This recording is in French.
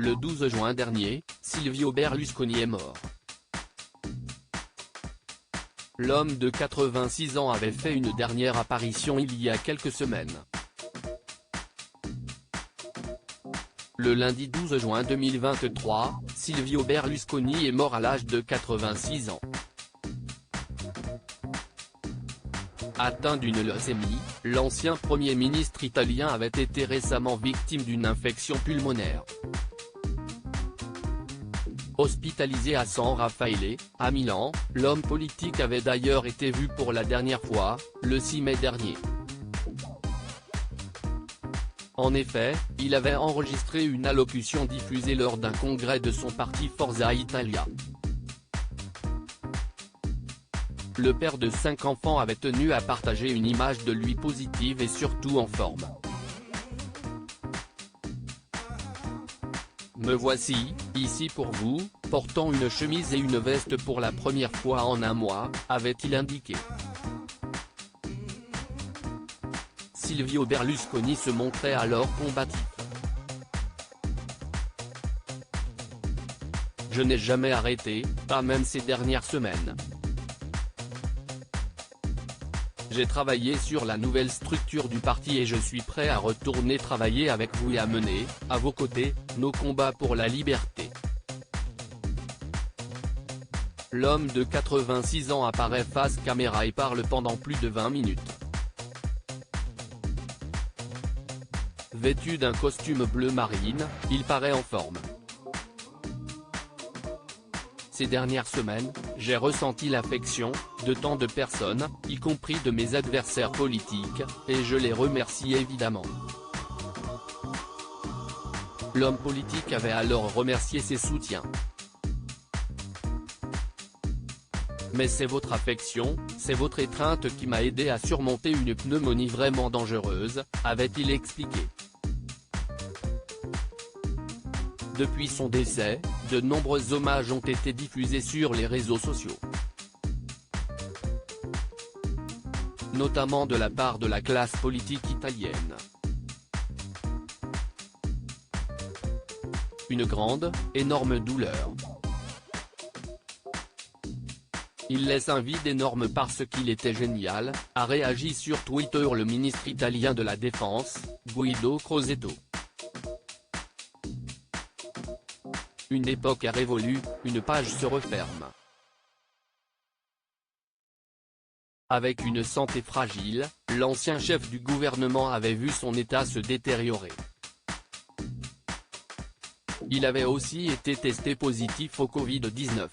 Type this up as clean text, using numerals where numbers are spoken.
Le 12 juin dernier, Silvio Berlusconi est mort. L'homme de 86 ans avait fait une dernière apparition il y a quelques semaines. Le lundi 12 juin 2023, Silvio Berlusconi est mort à l'âge de 86 ans. Atteint d'une leucémie, l'ancien Premier ministre italien avait été récemment victime d'une infection pulmonaire. Hospitalisé à San Raffaele, à Milan, l'homme politique avait d'ailleurs été vu pour la dernière fois, le 6 mai dernier. En effet, il avait enregistré une allocution diffusée lors d'un congrès de son parti Forza Italia. Le père de 5 enfants avait tenu à partager une image de lui positive et surtout en forme. Me voici, ici pour vous, portant une chemise et une veste pour la première fois en un mois, avait-il indiqué. Silvio Berlusconi se montrait alors combatif. Je n'ai jamais arrêté, pas même ces dernières semaines. J'ai travaillé sur la nouvelle structure du parti et je suis prêt à retourner travailler avec vous et à mener, à vos côtés, nos combats pour la liberté. L'homme de 86 ans apparaît face caméra et parle pendant plus de 20 minutes. Vêtu d'un costume bleu marine, il paraît en forme. Ces dernières semaines, j'ai ressenti l'affection de tant de personnes, y compris de mes adversaires politiques, et je les remercie évidemment. L'homme politique avait alors remercié ses soutiens. Mais c'est votre affection, c'est votre étreinte qui m'a aidé à surmonter une pneumonie vraiment dangereuse, avait-il expliqué. Depuis son décès, de nombreux hommages ont été diffusés sur les réseaux sociaux. Notamment de la part de la classe politique italienne. Une grande, énorme douleur. Il laisse un vide énorme parce qu'il était génial, a réagi sur Twitter le ministre italien de la Défense, Guido Crosetto. Une époque est révolue, une page se referme. Avec une santé fragile, l'ancien chef du gouvernement avait vu son état se détériorer. Il avait aussi été testé positif au Covid-19.